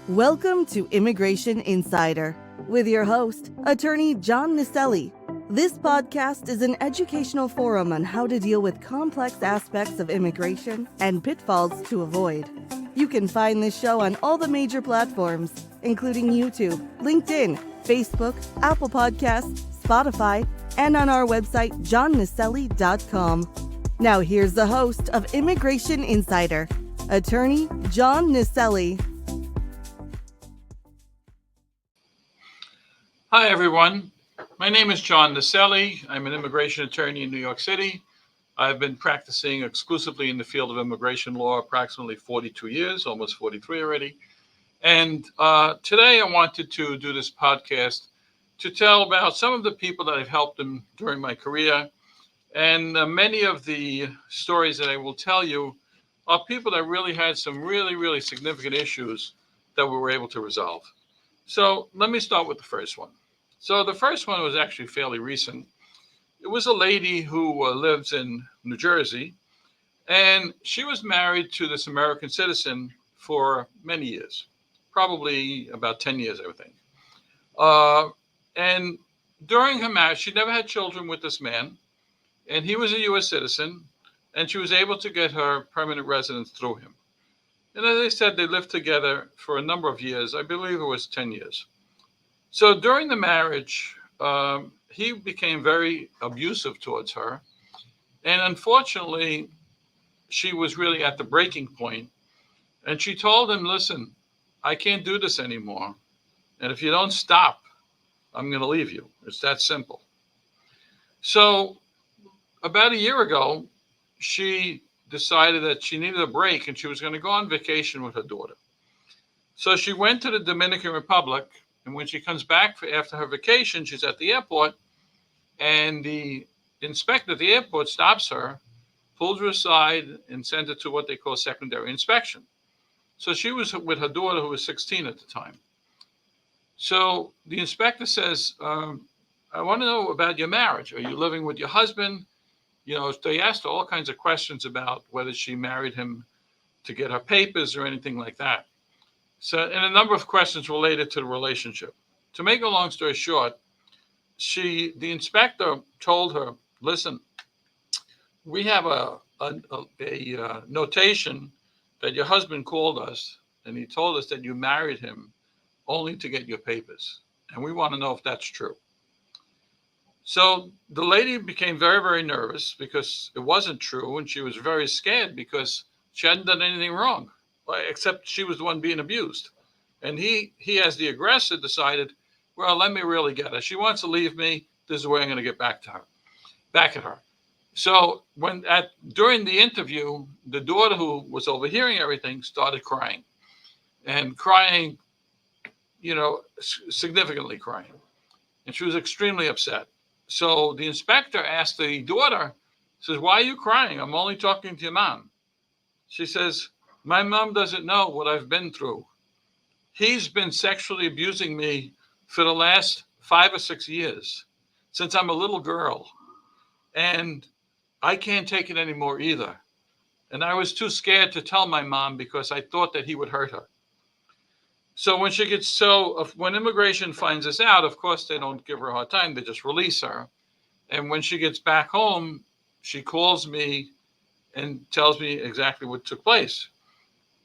Welcome to Immigration Insider with your host, attorney John Nicelli. This podcast is an educational forum on how to deal with complex aspects of immigration and pitfalls to avoid. You can find this show on all the major platforms, including YouTube, LinkedIn, Facebook, Apple Podcasts, Spotify, and on our website, johnnicelli.com. Now here's the host of Immigration Insider, attorney John Nicelli. Hi, everyone. My name is John Nicelli. I'm an immigration attorney in New York City. I've been practicing exclusively in the field of immigration law approximately 42 years, almost 43 already. And today I wanted to do this podcast to tell about some of the people that I've helped them during my career. And many of the stories that I will tell you are people that really had some really significant issues that we were able to resolve. So let me start with the first one. So the first one was actually fairly recent. It was a lady who lives in New Jersey, and she was married to this American citizen for many years, probably about 10 years, I would think. And during her marriage, she never had children with this man, and he was a U.S. citizen, and she was able to get her permanent residence through him. And as I said, they lived together for a number of years. I believe it was 10 years. So during the marriage, he became very abusive towards her. And unfortunately, she was really at the breaking point. And she told him, listen, I can't do this anymore. And if you don't stop, I'm going to leave you. It's that simple. So about a year ago, she decided that she needed a break and she was going to go on vacation with her daughter. So she went to the Dominican Republic. And when she comes back after her vacation, she's at the airport, and the inspector at the airport stops her, pulls her aside, and sends her to what they call secondary inspection. So she was with her daughter, who was 16 at the time. So the inspector says, I want to know about your marriage. Are you living with your husband? You know, they asked her all kinds of questions about whether she married him to get her papers or anything like that. So, and a number of questions related to the relationship. To make a long story short, the inspector told her, listen, we have a notation that your husband called us and he told us that you married him only to get your papers. And we want to know if that's true. So the lady became very nervous because it wasn't true. And she was very scared because she hadn't done anything wrong, except she was the one being abused. And he as the aggressor, decided, well, let me really get her. She wants to leave me. This is the way I'm going to get back at her. So during the interview, the daughter, who was overhearing everything, started crying, significantly crying. And she was extremely upset. So the inspector asked the daughter, says, why are you crying? I'm only talking to your mom. She says, my mom doesn't know what I've been through. He's been sexually abusing me for the last 5 or 6 years, since I'm a little girl. And I can't take it anymore either. And I was too scared to tell my mom because I thought that he would hurt her. So when immigration finds this out, of course, they don't give her a hard time. They just release her. And when she gets back home, she calls me and tells me exactly what took place.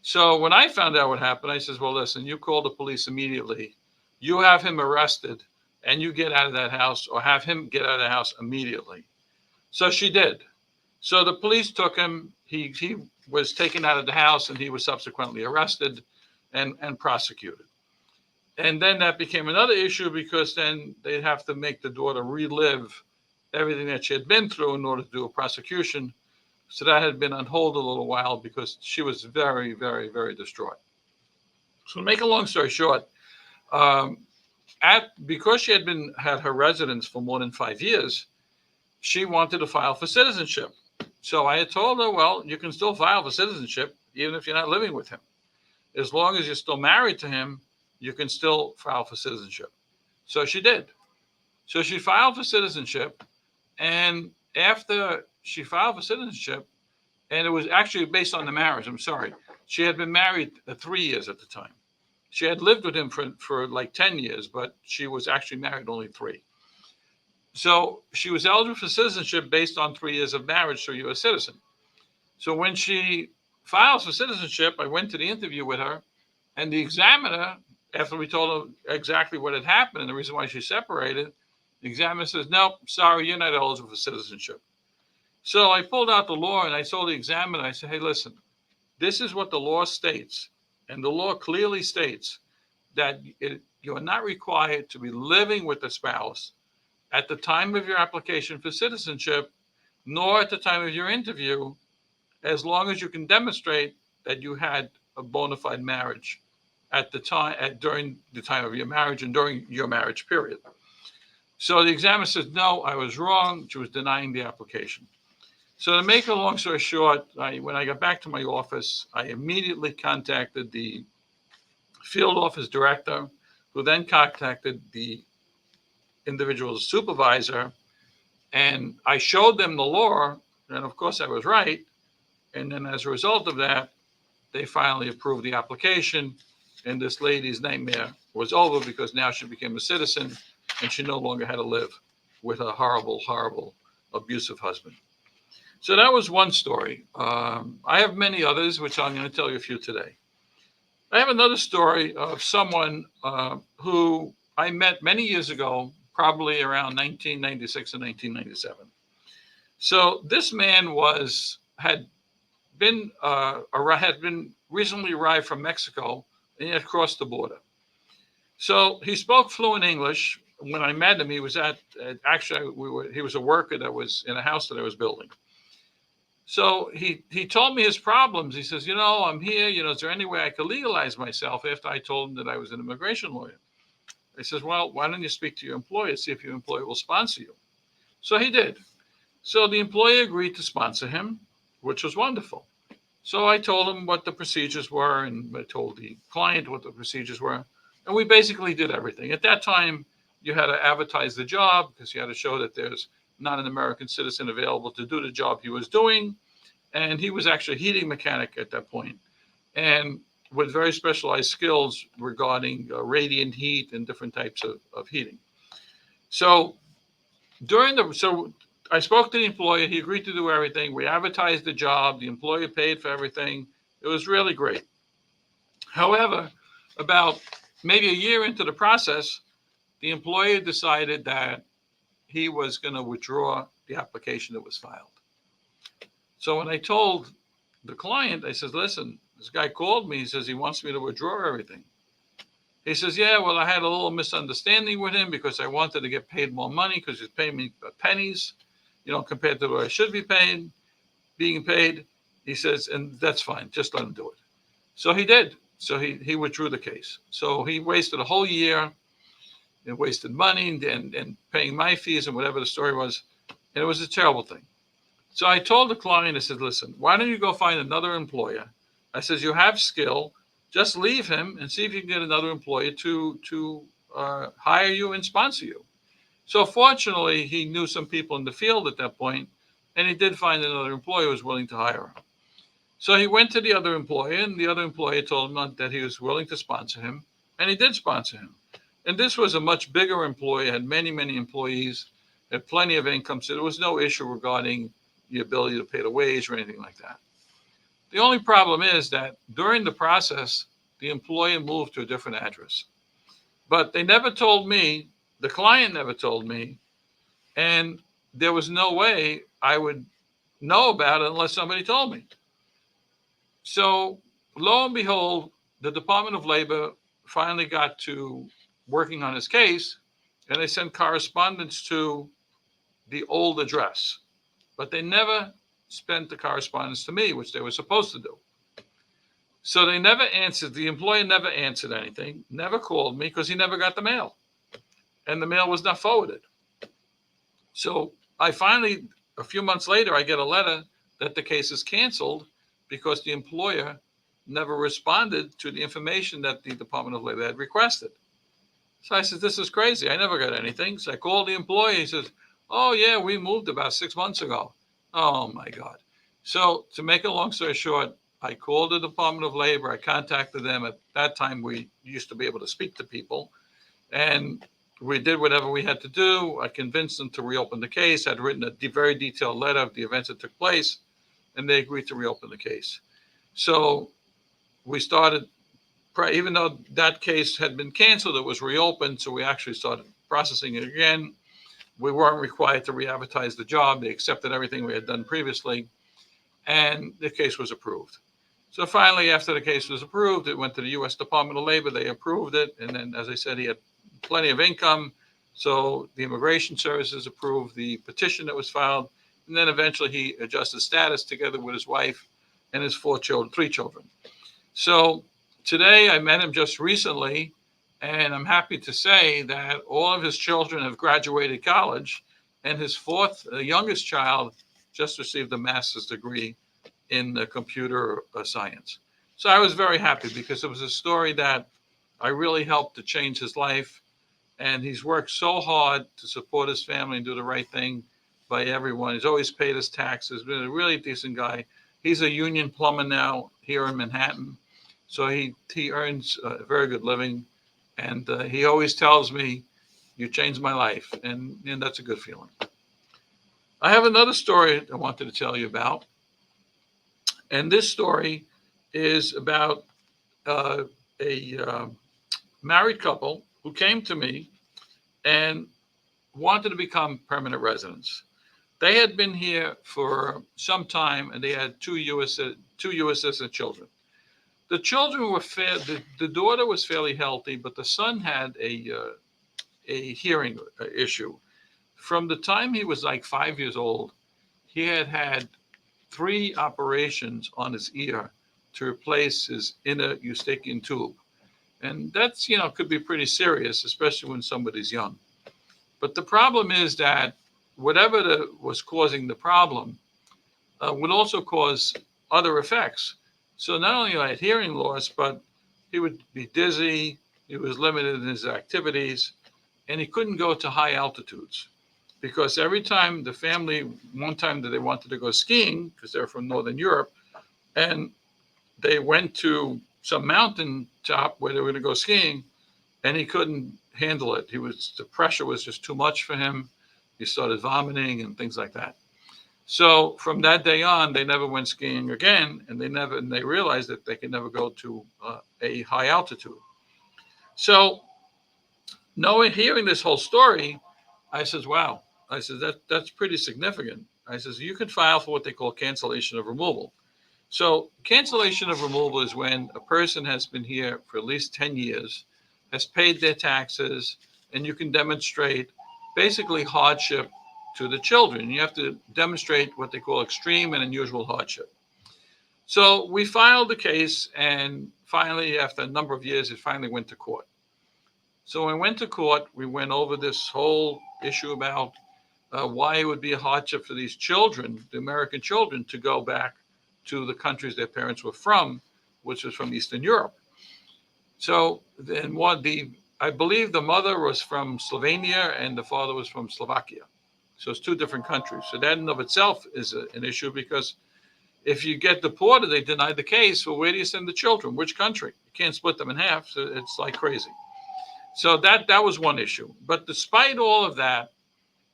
So when I found out what happened, I says, well, listen, you call the police immediately. You have him arrested and you get out of that house, or have him get out of the house immediately. So she did. So the police took him. He was taken out of the house and he was subsequently arrested and prosecuted. And then that became another issue because then they'd have to make the daughter relive everything that she had been through in order to do a prosecution. So that had been on hold a little while because she was very distraught. So to make a long story short, because she had her residence for more than 5 years, she wanted to file for citizenship. So I had told her, well, you can still file for citizenship even if you're not living with him. As long as you're still married to him, you can still file for citizenship. So she did. So she filed for citizenship, and after she filed for citizenship, and it was actually based on the marriage, I'm sorry. She had been married 3 years at the time. She had lived with him for like 10 years, but she was actually married only 3. So she was eligible for citizenship based on 3 years of marriage to a U.S. citizen. So when she files for citizenship, I went to the interview with her, and the examiner, after we told her exactly what had happened and the reason why she separated, the examiner says, "No, sorry, you're not eligible for citizenship." So I pulled out the law and I told the examiner, I said, "Hey, listen, this is what the law states." And the law clearly states that you are not required to be living with the spouse at the time of your application for citizenship, nor at the time of your interview, as long as you can demonstrate that you had a bona fide marriage at the time, during the time of your marriage and during your marriage period. So the examiner says, "No, I was wrong." She was denying the application. So to make a long story short, when I got back to my office, I immediately contacted the field office director, who then contacted the individual's supervisor, and I showed them the law, and of course I was right. And then as a result of that, they finally approved the application, and this lady's nightmare was over because now she became a citizen and she no longer had to live with a horrible, horrible, abusive husband. So that was one story. I have many others, which I'm going to tell you a few today. I have another story of someone who I met many years ago, probably around 1996 and 1997. So this man had been recently arrived from Mexico, and he had crossed the border. So he spoke fluent English. When I met him, he was he was a worker that was in a house that I was building. So he told me his problems. He says, "I'm here. Is there any way I could legalize myself?" After I told him that I was an immigration lawyer. I says, "Well, why don't you speak to your employer, see if your employer will sponsor you?" So he did. So the employer agreed to sponsor him, which was wonderful. So I told him what the procedures were, and I told the client what the procedures were. And we basically did everything. At that time, you had to advertise the job because you had to show that there's not an American citizen available to do the job he was doing. And he was actually a heating mechanic at that point, and with very specialized skills regarding radiant heat and different types of heating. So so I spoke to the employer. He agreed to do everything. We advertised the job. The employer paid for everything. It was really great. However, about maybe a year into the process, the employer decided that he was going to withdraw the application that was filed. So when I told the client, I said, "Listen, this guy called me. He says he wants me to withdraw everything." He says, "Yeah, well, I had a little misunderstanding with him because I wanted to get paid more money because he's paying me pennies, compared to what I should be being paid." He says, "And that's fine. Just let him do it." So he did. So he withdrew the case. So he wasted a whole year and wasted money and paying my fees and whatever the story was. And it was a terrible thing. So I told the client, I said, "Listen, why don't you go find another employer?" I says, "You have skill. Just leave him and see if you can get another employer to hire you and sponsor you." So fortunately, he knew some people in the field at that point, and he did find another employer who was willing to hire him. So he went to the other employer, and the other employer told him that he was willing to sponsor him, and he did sponsor him. And this was a much bigger employer, had many, many employees, had plenty of income, so there was no issue regarding the ability to pay the wage or anything like that. The only problem is that during the process, the employer moved to a different address. But they never told me, the client never told me, and there was no way I would know about it unless somebody told me. So lo and behold, the Department of Labor finally got to working on his case, and they sent correspondence to the old address. But they never sent the correspondence to me, which they were supposed to do. So they never answered. The employer never answered anything, never called me because he never got the mail. And the mail was not forwarded. So I finally, a few months later, I get a letter that the case is canceled because the employer never responded to the information that the Department of Labor had requested. So I said, "This is crazy. I never got anything." So I called the employer. He says, "Oh, yeah, we moved about 6 months ago." Oh, my God. So to make a long story short, I called the Department of Labor. I contacted them. At that time, we used to be able to speak to people. And we did whatever we had to do. I convinced them to reopen the case. I'd written a very detailed letter of the events that took place, and they agreed to reopen the case. So we started, even though that case had been canceled, it was reopened. So we actually started processing it again. We weren't required to re-advertise the job. They accepted everything we had done previously, and the case was approved. So finally, after the case was approved, it went to the U.S. Department of Labor. They approved it. And then, as I said, he had plenty of income. So the Immigration Services approved the petition that was filed. And then eventually he adjusted status together with his wife and his three children. So today I met him just recently, and I'm happy to say that all of his children have graduated college, and his youngest child just received a master's degree in computer science. So I was very happy because it was a story that I really helped to change his life. And he's worked so hard to support his family and do the right thing by everyone. He's always paid his taxes, been a really decent guy. He's a union plumber now here in Manhattan. So he earns a very good living. And he always tells me, "You changed my life." And that's a good feeling. I have another story I wanted to tell you about. And this story is about a married couple who came to me and wanted to become permanent residents. They had been here for some time, and they had two U.S. citizen children. The children were the daughter was fairly healthy, but the son had a hearing issue. From the time he was like 5 years old, he had 3 operations on his ear to replace his inner eustachian tube. And that's, could be pretty serious, especially when somebody's young. But the problem is that whatever was causing the problem would also cause other effects. So not only had hearing loss, but he would be dizzy, he was limited in his activities, and he couldn't go to high altitudes. Because every time the family, one time that they wanted to go skiing, because they're from Northern Europe, and they went to some mountain top where they were going to go skiing, and he couldn't handle it. The pressure was just too much for him. He started vomiting and things like that. So from that day on, they never went skiing again, and they realized that they could never go to a high altitude. So hearing this whole story, I says, wow. I said, that's pretty significant. I says, you could file for what they call cancellation of removal. So cancellation of removal is when a person has been here for at least 10 years, has paid their taxes, and you can demonstrate basically hardship to the children. You have to demonstrate what they call extreme and unusual hardship. So we filed the case, and finally, after a number of years, it finally went to court. So when we went to court, we went over this whole issue about why it would be a hardship for these children, the American children, to go back to the countries their parents were from, which was from Eastern Europe. So then I believe the mother was from Slovenia and the father was from Slovakia. So it's 2 different countries. So that in of itself is an issue, because if you get deported, they deny the case. Well, where do you send the children? Which country? You can't split them in half. So it's like crazy. So that was one issue. But despite all of that,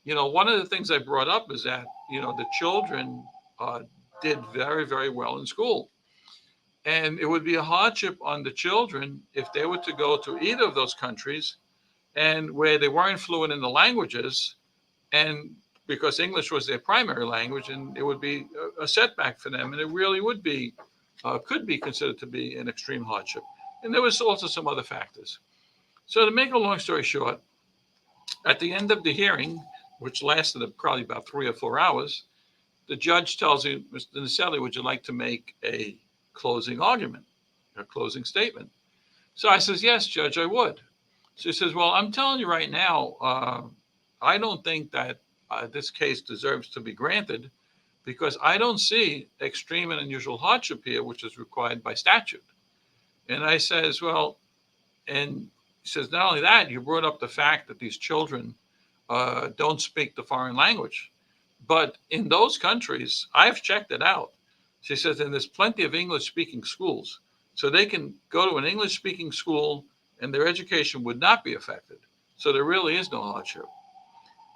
one of the things I brought up is that, the children did very, very well in school. And it would be a hardship on the children if they were to go to either of those countries and where they weren't fluent in the languages, and because English was their primary language, and it would be a setback for them. And it really could be considered to be an extreme hardship. And there was also some other factors. So to make a long story short, at the end of the hearing, which lasted probably about 3 or 4 hours, the judge tells you, "Mr. Nicelli, would you like to make a closing argument, a closing statement?" So I says, "Yes, Judge, I would." So he says, "Well, I'm telling you right now, I don't think that this case deserves to be granted, because I don't see extreme and unusual hardship here, which is required by statute." And I says, "Well," and he says, "Not only that, you brought up the fact that these children don't speak the foreign language. But in those countries, I've checked it out. She says, and there's plenty of English-speaking schools. So they can go to an English-speaking school and their education would not be affected. So there really is no hardship.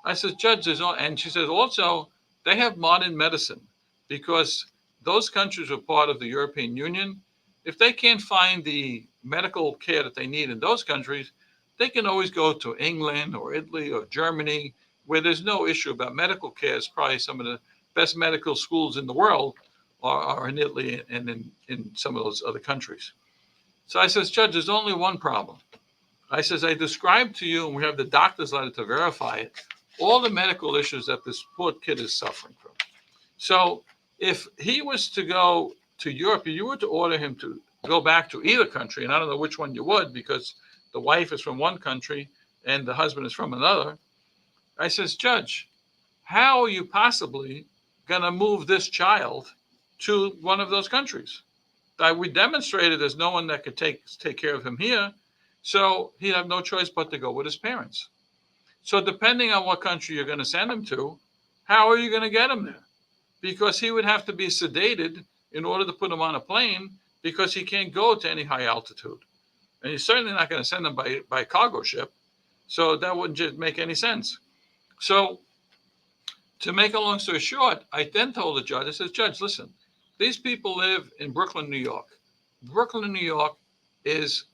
I said, Judge, and she says, also, they have modern medicine because those countries were part of the European Union. If they can't find the medical care that they need in those countries, they can always go to England or Italy or Germany, where there's no issue about medical care. It's probably some of the best medical schools in the world are in Italy and in some of those other countries. So I says, Judge, there's only one problem. I says, I described to you, and we have the doctor's letter to verify it, all the medical issues that this poor kid is suffering from. So if he was to go to Europe, you were to order him to go back to either country, and I don't know which one you would because the wife is from one country and the husband is from another. I says, Judge, how are you possibly going to move this child to one of those countries? We demonstrated there's no one that could take care of him here, so he'd have no choice but to go with his parents. So depending on what country you're going to send him to, how are you going to get him there? Because he would have to be sedated in order to put him on a plane because he can't go to any high altitude. And you're certainly not going to send him by cargo ship. So that wouldn't just make any sense. So to make a long story short, I then told the judge, I said, Judge, listen, these people live in Brooklyn, New York. Brooklyn, New York is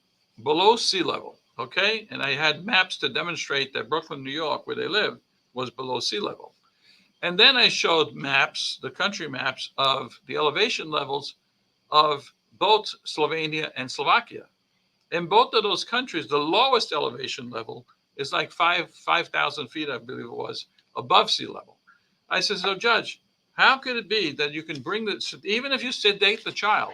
below sea level, okay? And I had maps to demonstrate that Brooklyn, New York, where they live, was below sea level. And then I showed maps, the country maps of the elevation levels of both Slovenia and Slovakia. In both of those countries, the lowest elevation level is like 5,000 feet, I believe it was, above sea level. I said, so Judge, how could it be that you can bring even if you sedate the child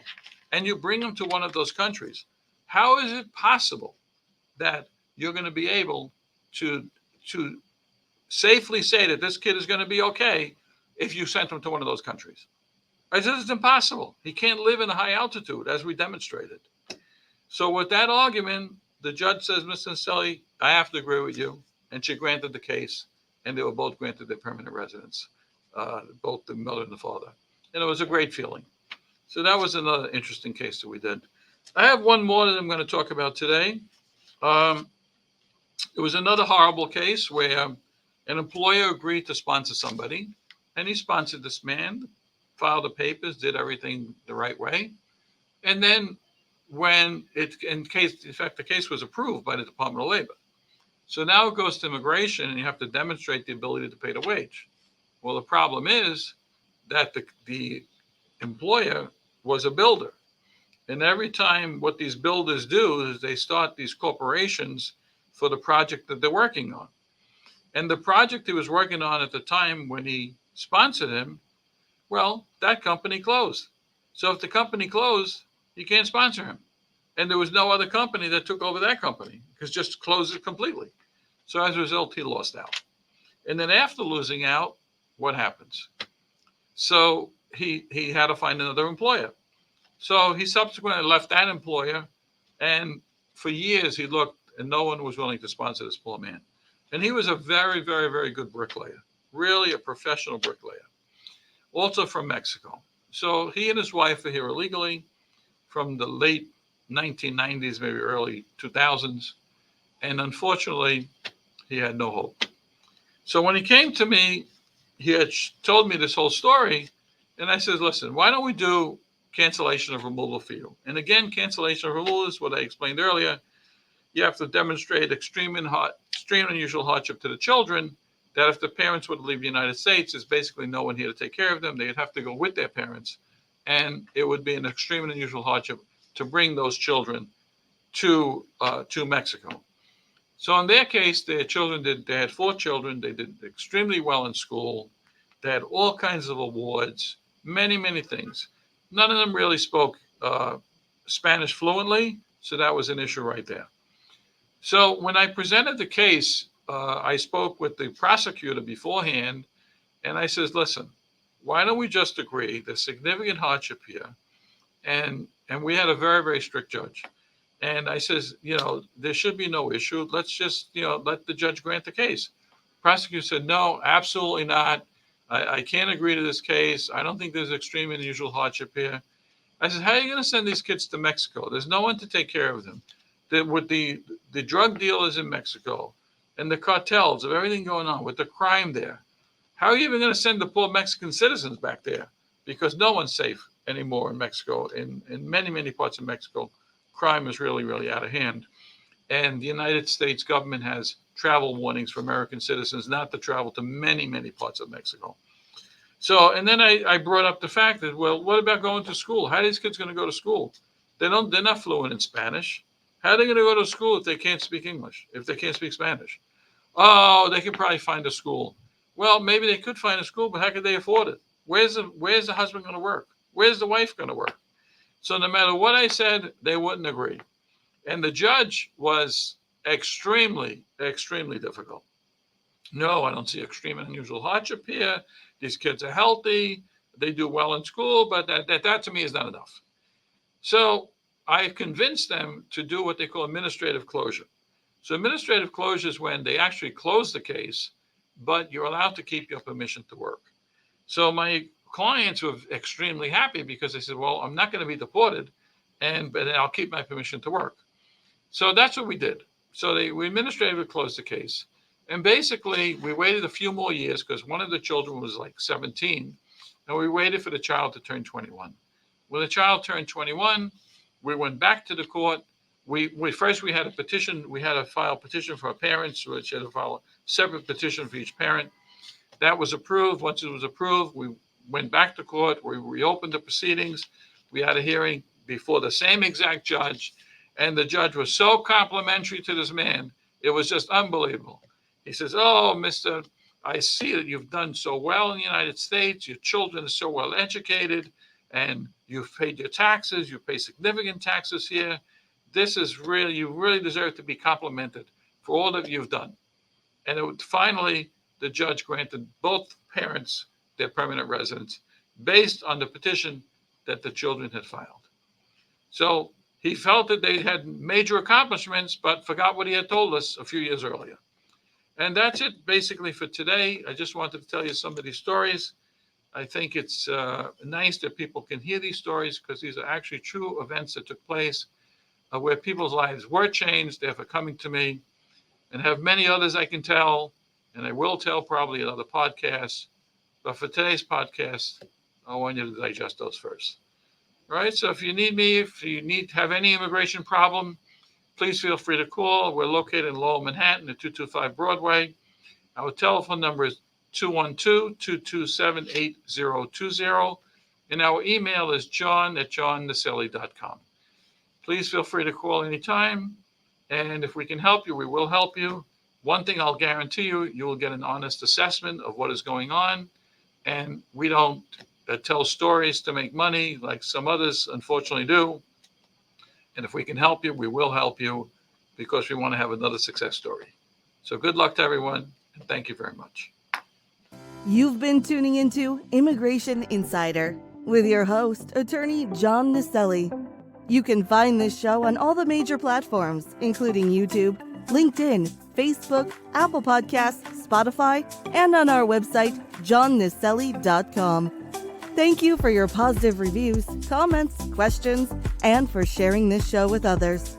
and you bring him to one of those countries, how is it possible that you're going to be able to safely say that this kid is going to be okay if you sent him to one of those countries? I said, it's impossible. He can't live in a high altitude, as we demonstrated. So with that argument, the judge says, Mr. Nicelli, I have to agree with you. And she granted the case, and they were both granted their permanent residence, both the mother and the father. And it was a great feeling. So that was another interesting case that we did. I have one more that I'm going to talk about today. It was another horrible case where an employer agreed to sponsor somebody, and he sponsored this man, filed the papers, did everything the right way. And then the case was approved by the Department of Labor. So now it goes to immigration and you have to demonstrate the ability to pay the wage. Well, the problem is that the employer was a builder. And every time what these builders do is they start these corporations for the project that they're working on. And the project he was working on at the time when he sponsored him, well, that company closed. So if the company closed, you can't sponsor him. And there was no other company that took over that company because just closed it completely. So as a result, he lost out. And then after losing out, what happens? So he had to find another employer. So he subsequently left that employer, and for years he looked, and no one was willing to sponsor this poor man. And he was a very, very, very good bricklayer, really a professional bricklayer, also from Mexico. So he and his wife are here illegally from the late 1990s, maybe early 2000s. And unfortunately, he had no hope. So when he came to me, he had told me this whole story. And I said, listen, why don't we do cancellation of removal for you? And again, cancellation of removal is what I explained earlier. You have to demonstrate extreme unusual hardship to the children, that if the parents would leave the United States, there's basically no one here to take care of them. They'd have to go with their parents. And it would be an extreme and unusual hardship to bring those children to Mexico. So in their case, their children they had 4 children. They did extremely well in school. They had all kinds of awards, many, many things. None of them really spoke Spanish fluently, so that was an issue right there. So when I presented the case, I spoke with the prosecutor beforehand, and I says, listen, why don't we just agree there's significant hardship here? And we had a very, very strict judge. And I says, there should be no issue. Let's just, let the judge grant the case. Prosecutor said, no, absolutely not. I can't agree to this case. I don't think there's extreme and unusual hardship here. I said, how are you going to send these kids to Mexico? There's no one to take care of them. With the drug dealers in Mexico and the cartels of everything going on with the crime there, how are you even going to send the poor Mexican citizens back there? Because no one's safe anymore in Mexico. In many, many parts of Mexico, crime is really, really out of hand. And the United States government has travel warnings for American citizens not to travel to many, many parts of Mexico. So, and then I brought up the fact that, well, what about going to school? How are these kids going to go to school? They're not fluent in Spanish. How are they going to go to school if they can't speak English, if they can't speak Spanish? Oh, they could probably find a school. Well, maybe they could find a school, but how could they afford it? Where's the husband going to work? Where's the wife going to work? So no matter what I said, they wouldn't agree. And the judge was extremely, extremely difficult. No, I don't see extreme and unusual hardship here. These kids are healthy. They do well in school, but that to me is not enough. So I convinced them to do what they call administrative closure. So administrative closure is when they actually close the case, but you're allowed to keep your permission to work. So my clients were extremely happy because they said, well, I'm not going to be deported, but I'll keep my permission to work. So that's what we did. So we administratively closed the case. And basically, we waited a few more years because one of the children was like 17, and we waited for the child to turn 21. When the child turned 21, we went back to the court. We had a petition. We had to file a petition for our parents, which had to file a separate petition for each parent. That was approved. Once it was approved, we went back to court. We reopened the proceedings. We had a hearing before the same exact judge, and the judge was so complimentary to this man. It was just unbelievable. He says, oh, mister, I see that you've done so well in the United States. Your children are so well educated, and you've paid your taxes. You pay significant taxes here. You really deserve to be complimented for all that you've done. And finally, the judge granted both parents their permanent residence based on the petition that the children had filed. So he felt that they had major accomplishments, but forgot what he had told us a few years earlier. And that's it basically for today. I just wanted to tell you some of these stories. I think it's nice that people can hear these stories because these are actually true events that took place where people's lives were changed. They're coming to me, and have many others I can tell, and I will tell probably in other podcasts. But for today's podcast, I want you to digest those first. All right, so if you need me, have any immigration problem, please feel free to call. We're located in Lower Manhattan at 225 Broadway. Our telephone number is 212-227-8020. And our email is john@johnnicelli.com. Please feel free to call anytime. And if we can help you, we will help you. One thing I'll guarantee you, you will get an honest assessment of what is going on. And we don't tell stories to make money like some others unfortunately do. And if we can help you, we will help you because we want to have another success story. So good luck to everyone, and thank you very much. You've been tuning into Immigration Insider with your host, attorney John Nicelli. You can find this show on all the major platforms, including YouTube, LinkedIn, Facebook, Apple Podcasts, Spotify, and on our website, johnnicelli.com. Thank you for your positive reviews, comments, questions, and for sharing this show with others.